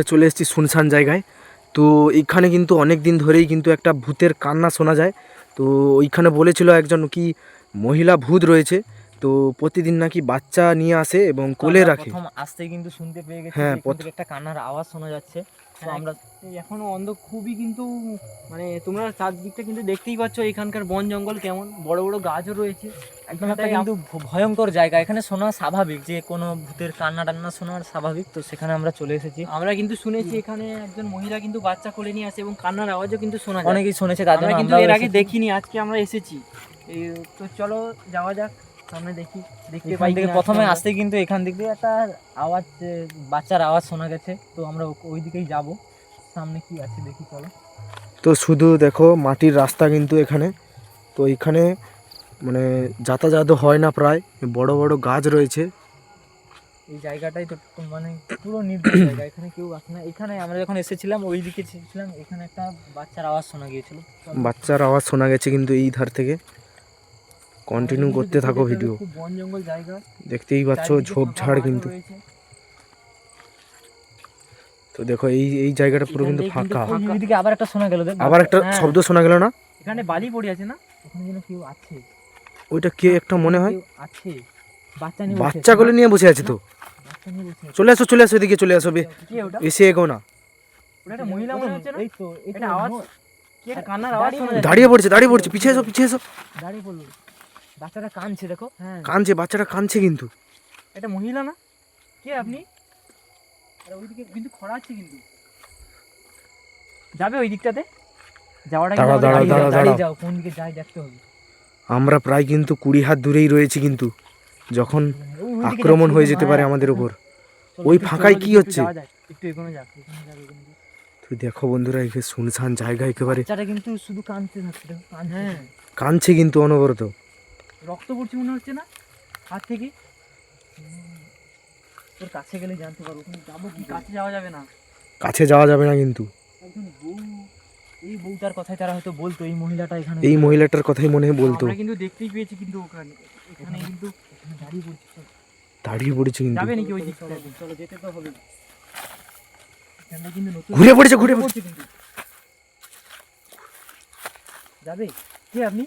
চলে এসেছি শুনশান জায়গায়। তো এইখানে কিন্তু অনেক দিন ধরেই কিন্তু একটা ভূতের কান্না শোনা যায়। তো ওইখানে বলেছিল একজন কি মহিলা ভূত রয়েছে, তো প্রতিদিন নাকি বাচ্চা নিয়ে আসে এবং কোলে রাখে। প্রথম আসতে কিন্তু শুনতে পেয়ে গেছি হ্যাঁ, যে এখান থেকে একটা কান্নার আওয়াজ শোনা যাচ্ছে। তো আমরা এখনো অন্ধ খুবই, কিন্তু মানে তোমরা চারদিকটা কিন্তু দেখতেই পাচ্ছ এখানকার বন জঙ্গল কেমন, বড় বড় গাছও রয়েছে। একদম একটা কিন্তু ভয়ঙ্কর জায়গা, এখানে শোনা স্বাভাবিক, যে কোনো ভূতের কান্না টান্না শোনা স্বাভাবিক। তো সেখানে আমরা চলে এসেছি। আমরা কিন্তু শুনেছি এখানে একজন মহিলা কিন্তু বাচ্চা কোলে নিয়ে আসে এবং কান্নার আওয়াজও কিন্তু শোনা যায়। অনেকেই শুনেছে, তার জন্য কিন্তু আমরাও এর আগে এসেছি। দেখিনি, আজকে আমরা এসেছি। তো চলো যাওয়া যাক, সামনে দেখি। দেখতে এখান পাই থেকে কিনা প্রথমে আমরা। আসতে কিন্তু এখান দিক দিয়ে একটা আওয়াজ, বাচ্চার আওয়াজ শোনা গেছে। তো আমরা ওই দিকেই যাব, সামনে কি আছে দেখি, চলো। তো শুধু দেখো মাটির রাস্তা কিন্তু এখানে। তো এখানে মানে যাতায়াত হয় না, প্রায় বড় বড় গাছ রয়েছে। এই জায়গাটাই তো মানে পুরো নির্জন জায়গা, এখানে কেউ আসে না। এখানে আমরা যখন এসেছিলাম ওই দিকে ছিলাম, এখানে একটা বাচ্চার আওয়াজ শোনা গিয়েছিল। বাচ্চার আওয়াজ শোনা গেছে কিন্তু এই ধার থেকে। কন্টিনিউ করতে থাকো ভিডিও। খুব বন জঙ্গল জায়গা, দেখতেই পাচ্ছ চারিদিকে ফাঁকা ঝোপঝাড় মাঠও কিন্তু। রয়েছে। তো দেখো এই এই জায়গাটা পুরো কিন্তু এখান থেকে ফাঁকা। কিন্তু ওইদিকে আবার একটা শোনা গেল, দেখ। আবার একটা হ্যাঁ। শব্দ শোনা গেল না? এখানে বালি পড়ে আছে না? ওখানে যেন কেউ আছে। ওইটা কে একটা মনে হয় কেউ আছে, বাচ্চা নিয়ে বসে বাচ্চা আছে। কোলে নিয়ে বসে আছে। তো বাচ্চা নিয়ে বসে আছে। চলে আসো এদিকে চলে আসো, কে ওটা? এসে এগো না। ওটা একটা মহিলা মনে হচ্ছে না? এই তো এটা আওয়াজ, কি একটা কান্নার আওয়াজ শোনা যাচ্ছে। দাঁড়িয়ে পড়ছে, পিছিয়ে এসো। দাঁড়িয়ে পড়লো, বাচ্চাটা কাঁদছে, দেখো। হ্যাঁ, কাঁদছে, বাচ্চাটা কাঁদছে কিন্তু। এটা মহিলা না? কে আপনি? আরে ওইদিকে কিন্তু খরা আছে, কিন্তু যাবে ওই দিকটাতে? যাওয়াটা কিন্তু আমাদের দাঁড়াও, দাঁড়িয়ে দাঁড়িয়ে যাও, কোন দিকে যাই দেখতে হবে। আমরা প্রায় কিন্তু 20 হাত দূরেই রয়েছি, কিন্তু যখন ওইদিকে আক্রমণ যাচ্ছি, হয়ে যেতে পারে হ্যাঁ। আমাদের উপর। চলো, ওই একটু ফাঁকায় চলো, কি একটু হচ্ছে? যাওয়া যাক, একটু এগোনো যাক, এগোনো যাক। তুই দেখো বন্ধুরা, এখানে শুনশান জায়গা একেবারে। বাচ্চাটা কিন্তু শুধু কাঁদতে থাকছে, দেখো, কাঁদছে। হ্যাঁ, কাঁদছে কিন্তু অনবরত। রক্ত পড়ছে মনে হচ্ছে না হাত থেকে? তোর কাছে গেলে জানতে পারবো, কিন্তু যাবো কি? কাছে যাওয়া যাবে না। কাছে যাওয়া যাবে না কিন্তু। একজন বউ, এই বউটার কথাই তারা হয়তো বলতো, এই মহিলাটা এখানে এই মহিলাটার কথাই মনে হয় বলতো। আমরা কিন্তু দেখতেই পেয়েছি, কিন্তু এখানে কিন্তু দাঁড়িয়ে পড়ছে। দাঁড়িয়ে পড়েছে কিন্তু। যাবে নাকি ওই দিকটা? চলো, যেতে তো হবে। এখানে কিন্তু নতুন ঘুরে পড়েছে কিন্তু। যাবে? কে আপনি?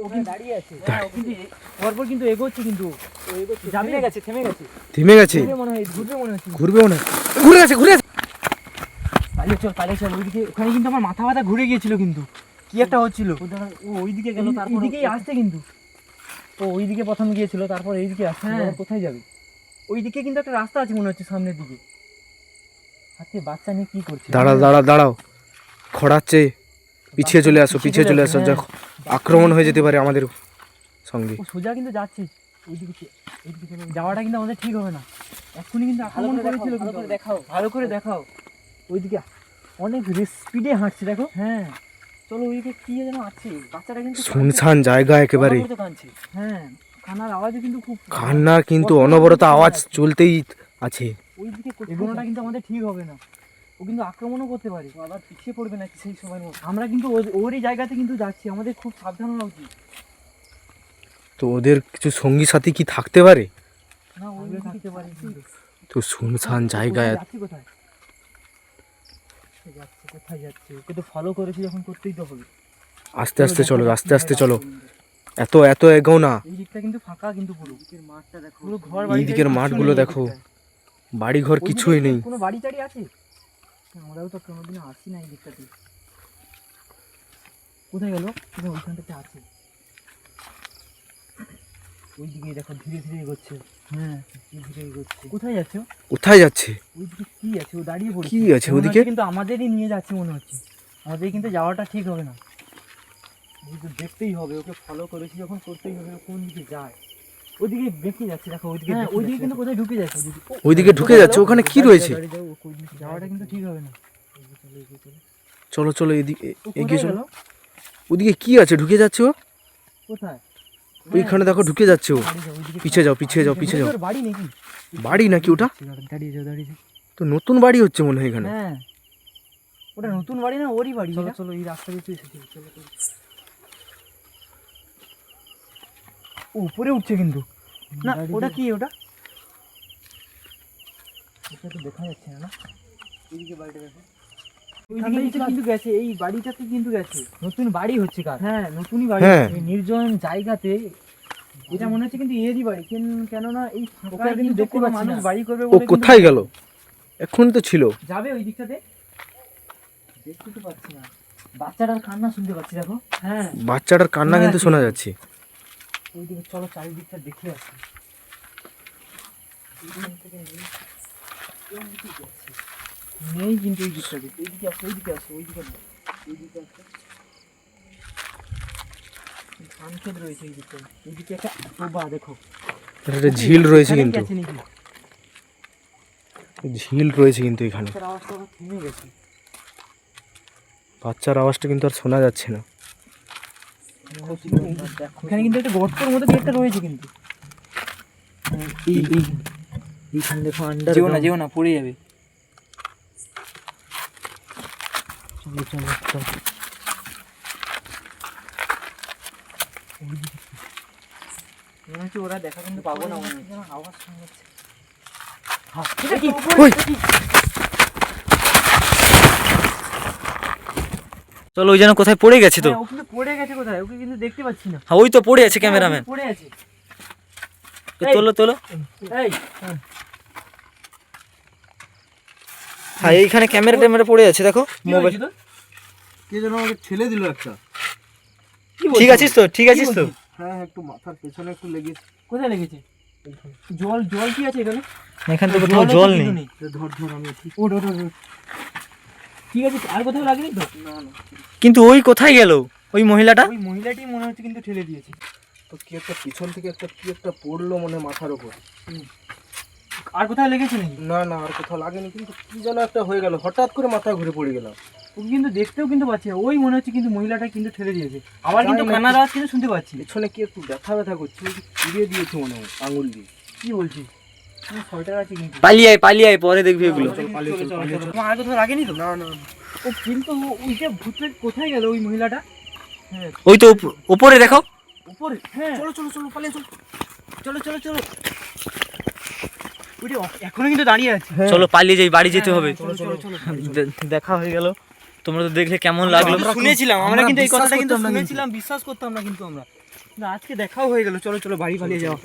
ওখানে দাঁড়িয়ে আছে। হ্যাঁ, ও কিন্তু পরপর কিন্তু এগোচ্ছে, কিন্তু যাবে। থেমে গেছে। থেমে গেছে। ঘুরবে মনে হয়, ঘুরবে মনে হচ্ছে। ঘুরে গেছে। পালিয়ে চল ওইদিকে। ওখানে কিন্তু আমার মাথা ব্যথা ঘুরে গিয়েছিল, কিন্তু কি একটা হচ্ছিল। ও ওইদিকে গেল, তারপর এইদিকেই আসছে কিন্তু। ও ওইদিকে প্রথম গিয়েছিল, তারপর এইদিকে আসছে। হ্যাঁ। এবার কোথায় যাবে? ওইদিকে কিন্তু একটা রাস্তা আছে মনে হচ্ছে সামনের দিকে। হাতে বাচ্চা নিয়ে কি করছে? দাঁড়াও। খড়াচ্ছে, পিছিয়ে চলে আসো। হ্যাঁ। দেখো আক্রমণ হয়ে যেতে পারে আমাদের সঙ্গে। ও সোজা কিন্তু যাচ্ছে ওইদিকে। যাওয়াটা কিন্তু আমাদের ঠিক হবে না। এখনই কিন্তু আক্রমণ করেছিল, কিন্তু দেখাও। ভালো করে দেখাও। ওইদিকে অনেক স্পিডে হাঁটছে, দেখো। হ্যাঁ, চলো ওইদিকে কি যেন আছে। বাচ্চাটা কিন্তু শুনশান জায়গা একেবারে। কাঁদছে। হ্যাঁ, কান্নার আওয়াজও কিন্তু খুব কান্নার কিন্তু অনবরত আওয়াজ চলতেই আছে। ওইদিকে এগোনোটা কিন্তু আমাদের ঠিক হবে না। ও কিন্তু আক্রমণও করতে পারে, ও আবার পিছিয়ে পড়বে নাকি সেই সময়? আমরা কিন্তু ওরই জায়গাতে কিন্তু যাচ্ছি, আমাদের খুব সাবধান হওয়া উচিত। তো ওদের কিছু সঙ্গী সাথী কি থাকতে পারে? না, ওই থাকতে পারে কিন্তু। তো শুনশান জায়গায় যাচ্ছি কোথায়? কোথায় যাচ্ছে? ওকে তো ফলো করেছি, যখন করতেই তো হবে। আস্তে চলো। এত এগো না। এই দিকটা কিন্তু ফাঁকা, কিন্তু পুরো মাঠটা দেখো, পুরো ঘর এই বাড়ি দিকের মাঠগুলো দেখো, বাড়ি ঘর কিছুই নেই। কোনো বাড়ি টাড়ি আছে? আমরাও তো কোনোদিন আসি না এই দিকটাতে। কোথায় গেল? ওইখানটাতে আছে। ওই দিকে দেখো, ধীরে ধীরে এগোচ্ছে। হ্যাঁ, ধীরে এগোচ্ছে। কোথায় যাচ্ছে? কোথায় যাচ্ছে? ওইদিকে কি আছে? ও দাঁড়িয়ে পড়েছে। কি আছে মনে ওদিকে? হচ্ছে কিন্তু আমাদেরই নিয়ে যাচ্ছে মনে হচ্ছে। আমাদের কিন্তু যাওয়াটা ঠিক হবে না। কিন্তু দেখতেই হবে, ওকে ফলো করেছি যখন, করতেই হবে। ও কোন দিকে যায়? ওইদিকে বেঁকে যাচ্ছে, দেখো ওইদিকে। হ্যাঁ, ওইদিকে কিন্তু কোথায় ঢুকে যাচ্ছে। ওইদিকে ঢুকে যাচ্ছে, ওখানে কি রয়েছে? যাওয়াটা কিন্তু ঠিক হবে না। চলো এদিকে ও এগিয়ে কোথায় চলো। গেল? ওদিকে কি আছে? ঢুকে যাচ্ছে ও। কোথায়? ওইখানে দেখো ঢুকে যাচ্ছে ও। পিছিয়ে যাও। ওর বাড়ি নাকি? বাড়ি নাকি ওটা? দাঁড়িয়ে যাও। তো নতুন বাড়ি হচ্ছে মনে হয় এখানে। হ্যাঁ, ওটা নতুন বাড়ি না, ওরই বাড়ি। চলো, এই রাস্তা দিয়ে এসেছি। চলো। ও উপরে উঠছে কিন্তু। না, ওটা কি? ওটা এটা তো দেখা যাচ্ছে না, না? এইদিকে বাড়িটা দেখো। ওইদিকে কিন্তু গেছে, এই বাড়িটাতে কিন্তু গেছে। নতুন বাড়ি হচ্ছে কার? হ্যাঁ, নতুনই বাড়ি। হ্যাঁ এই নির্জন জায়গাতে এটা মনে হচ্ছে কিন্তু এরই বাড়ি, কেননা এই ওকে ফাঁকা কিন্তু কিন্তু দেখতে কোনো পাচ্ছি মানুষ না। বাড়ি করবে ও বলে কিন্তু কোথায় গেল? এখন তো ছিল। যাবে ওই দিকটাতে। দেখতে তো পাচ্ছি না। বাচ্চাটার কান্না শুনতে পাচ্ছি, দেখো। হ্যাঁ, বাচ্চাটার কান্না কিন্তু শোনা যাচ্ছে। ওইদিকে চলো চারিদিকটা দেখে আসি। নেই কিন্তু এই দিকটাতে। এইদিকে আসো, ওইদিকে আসো, ওইদিকে না, এইদিকে আসো। ধান ক্ষেত রয়েছে এই দিকে। এইদিকে একটা ডোবা দেখো। একটা ঝিল রয়েছে এখানেই কিন্তু, গেছে নাকি? ঝিল রয়েছে কিন্তু এখানে। বাচ্চার আওয়াজটা আবার থেমে গেছে। বাচ্চার আওয়াজটা কিন্তু আর শোনা যাচ্ছে না। দেখো এখানে কিন্তু একটা গর্তের মতো কি একটা রয়েছে কিন্তু। এইখানে দেখো আন্ডার। যেও না, পড়ে যাবে। চলো চলো চলো। মনে হচ্ছে ওরা দেখা কিন্তু পাবো না, মনে হচ্ছে। যেন আওয়াজ শোনা যাচ্ছে। এটা কি? ওই! চলো, ওই যেন কোথায় পড়ে গেছে তো। হ্যাঁ, ও কিন্তু পড়ে গেছে কোথায়, ওকে কিন্তু দেখতে পাচ্ছি না। হ্যাঁ, ওই তো পড়ে আছে ক্যামেরাম্যান। হ্যাঁ, ও পড়ে আছে। তোলো তোলো। এই, হ্যাঁ, এইখানে ক্যামেরা ট্যামেরা পড়ে আছে, দেখো কি মোবাইল। হয়েছে তোর? কে যেন আমাকে ঠেলে দিল একটা। কি বলছিস? ঠিক আছিস তো? ঠিক আছিস তো? হ্যাঁ, একটু মাথার পেছনে একটু লেগেছে। কোথায় লেগেছে? জল কি আছে এখানে? এখান থেকে কোথাও জল আছে নেই। কিন্তু ধর ধর আমি ঠিক। ওঠ। ঠিক আছে, আর কোথাও লাগেনি তো? কিন্তু ওই কোথায় গেল ওই মহিলাটা? ওই মহিলাটি মনে হচ্ছে কিন্তু ঠেলে দিয়েছে। তো কি একটা পিছন থেকে কি একটা পড়লো মনে হয় মাথার উপর। আর কোথাও লেগেছে নাকি? না না, আর কোথাও লাগেনি, কিন্তু কি যেন একটা হয়ে গেল, হঠাৎ করে মাথা ঘুরে পড়ে গেলাম। ওকে কিন্তু দেখতেও কিন্তু পাচ্ছি না। ওই মনে হচ্ছে কিন্তু মহিলাটা কিন্তু ঠেলে দিয়েছে। আবার জানি কিন্তু না কান্নার কি- আওয়াজ কিন্তু শুনতে পাচ্ছি। পেছনে কি একটু ব্যথা করছে, ওই যে চিড়িয়ে দিয়েছে মনে হয় আঙুল দিয়ে। কি বলছিস? সোয়েটার আছে কিন্তু। পালিয়ে আয়, পরে দেখবি এগুলো। তোমার আর কোথাও লাগেনি তো? না না, ও কিন্তু ওই যে ভূতটা কোথায় গেল ওই মহিলাটা? হ্যাঁ, ওই তো উপরে দেখো। উপরে। হ্যাঁ, চলো চলো চলো, পালিয়ে চলো। চলো। ওইটা এখনো কিন্তু দাঁড়িয়ে আছে। চলো পালিয়ে যাই, বাড়ি যেতে হবে। চলো। দেখা হয়ে গেল। তোমরা তো দেখলে কেমন লাগলো। আমরা শুনেছিলাম, আমরা কিন্তু এই বিশ্বাস কথাটা কিন্তু করতাম না কিন্তু। শুনেছিলাম, বিশ্বাস করতাম না কিন্তু আমরা। কিন্তু আজকে দেখাও হয়ে গেল। চলো বাড়ি পালিয়ে যাও।